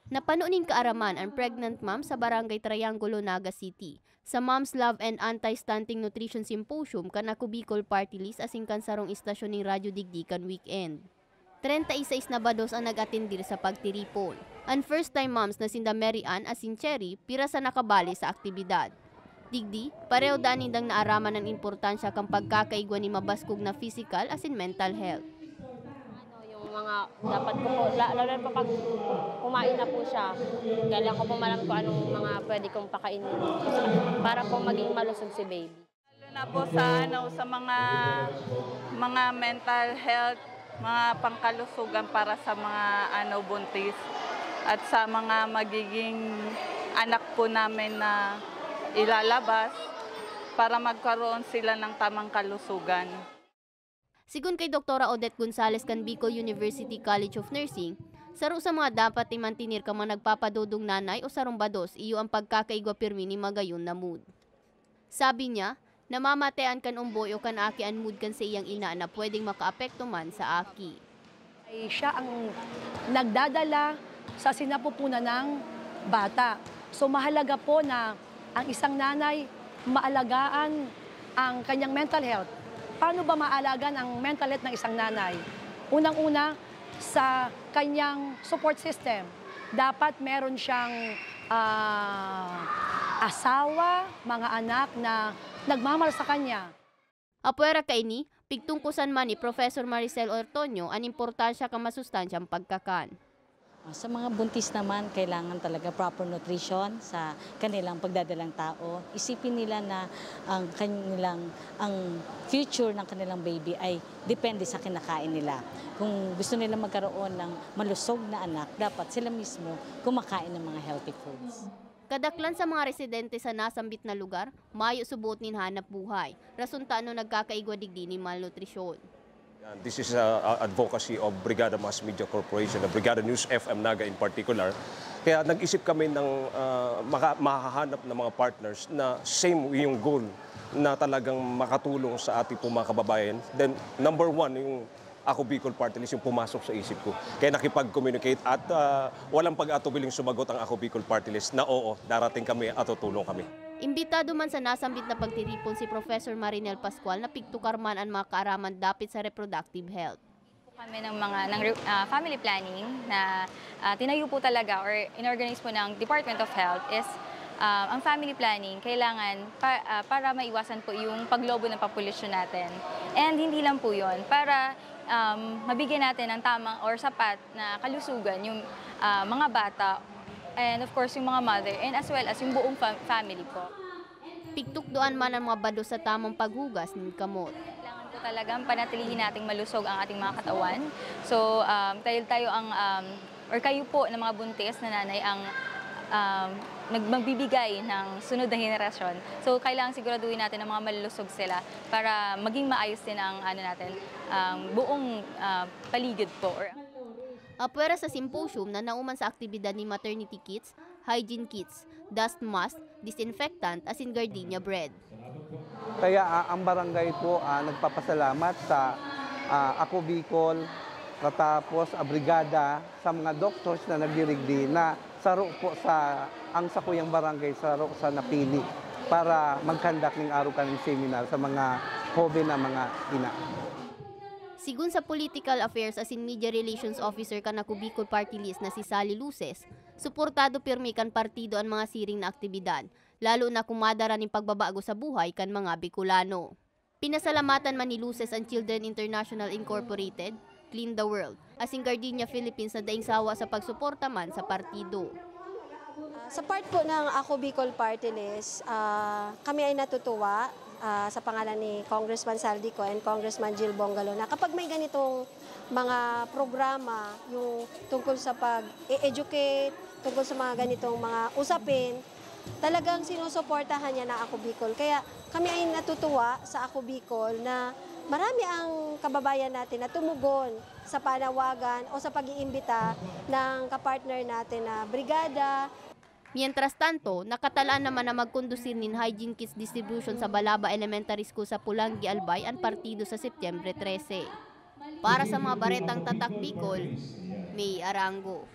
Napano ning kaaraman ang pregnant mom sa Barangay Triangulo, Naga City. Sa Mom's Love and Anti-Stunting Nutrition Symposium kanako Bicol Party List asing kansarong istasyon ning Radyo Digdikan weekend. 36 na bados ang nag-atendir sa pagtiripon. Ang first-time moms na sinda Mary Ann asin Cherry pira sa nakabali sa aktibidad. Digdi, pareho danindang naaraman ng importansya kang pagkakaigwa ni mabaskog na physical asin mental health. Yung mga dapat ko po, lalo na po pag kumain na po siya, kailangan ko po malam ko anong mga pwede kong pakainin para po maging malusog si baby. Lalo na po sa, sa mga mental health, mga pangkalusugan para sa mga buntis at sa mga magiging anak po namin na ilalabas para magkaroon sila ng tamang kalusugan. Sigun kay Dr. Odette Gonzalez kan Bicol University College of Nursing, saro sa mga dapat imantinir ka mga nagpapadudong nanay o sarumbados iyo ang pagkakaigwa pirmi ni magayon na mood. Sabi niya, namamatean kan umboy o kan aki an mood kan sa iyang ina na pwedeng makaapekto man sa aki. Ay siya ang nagdadala sa sinapupunan ng bata. So mahalaga po na ang isang nanay maalagaan ang kanyang mental health. Paano ba maalagaan ang mental health ng isang nanay? Unang-una, sa kanyang support system. Dapat meron siyang asawa, mga anak na nagmamahal sa kanya. Apuera kaini, pigtungkusan man ni Professor Maricel Ortonio ang importansya kang masustansyang pagkakan. Sa mga buntis naman, kailangan talaga proper nutrition sa kanilang pagdadalang tao. Isipin nila na ang future ng kanilang baby ay depende sa kinakain nila. Kung gusto nila magkaroon ng malusog na anak, dapat sila mismo kumakain ng mga healthy foods. Kadaklan sa mga residente sa nasambit na lugar, mayo subot nin hanap buhay. Rason taano nagkakaigwa digdi ni malnutrisyon. This is advocacy of Brigada Mass Media Corporation, the Brigada News FM Naga in particular. Kaya nag-isip kami ng makahanap ng mga partners na same yung goal na talagang makatulong sa ating mga kababayan. Then number one, yung Ako Bicol Party List yung pumasok sa isip ko. Kaya nakipag-communicate at walang pag-atubiling sumagot ang Ako Bicol Party List na oo, darating kami at tutulong kami. Imbitado man sa nasambit na pagtiripon si Professor Marinel Pascual na pigtukar man ang mga kaaraman dapit sa reproductive health. Kami ng family planning na tinayo po talaga or inorganize po ng Department of Health is ang family planning kailangan para maiwasan po yung paglobo ng populasyon natin. And hindi lang po yun, para mabigyan natin ng tamang or sapat na kalusugan yung mga bata, and of course yung mga mother, and as well as yung buong family po. Pigtukdoan man ang mga bado sa tamang paghugas ng kamot. Kailangan po talagang panatilihin nating malusog ang ating mga katawan. So tayo ang, or kayo po ng mga buntis na nanay ang magbibigay ng sunod na henerasyon. So kailangan siguraduhin natin na mga malusog sila para maging maayos din ang buong paligid po. Apuera sa symposium na nauman sa aktibidad ni maternity kits, hygiene kits, dust mask, disinfectant, asin gardenia bread. Kaya ang barangay po nagpapasalamat sa Ako Bicol, katapos brigada sa mga doctors na nagdirigdi na saro po ang sakuyang barangay saro sa napili para magkandak ng araw kaning seminar sa mga joven na mga ina. Sigun sa Political Affairs asin Media Relations Officer kanako Bicol Party List na si Sally Luces, suportado pirmi kan partido ang mga siring na aktibidad, lalo na kumadara ning pagbabago sa buhay kan mga Bicolano. Pinasalamatan man ni Luces ang Children International Incorporated, Clean the World, asin Gardenia Philippines na daing sawa sa pagsuporta man sa partido. Sa part po ng Ako Bicol Party List, kami ay natutuwa sa pangalan ni Congressman Saldico and Congressman Jill Bongalo na kapag may ganitong mga programa yung tungkol sa pag-educate, tungkol sa mga ganitong mga usapin, talagang sinusuportahan niya na Ako Bicol. Kaya kami ay natutuwa sa Ako Bicol na marami ang kababayan natin na tumugon sa panawagan o sa pag-iimbita ng kapartner natin na brigada. Mientras tanto, nakatalaan naman na magkondusir nin hygiene kits distribution sa Balaba Elementary School sa Pulangi, Albay ang partido sa Setyembre 13. Para sa mga baretang tatak Bicol, May Arango.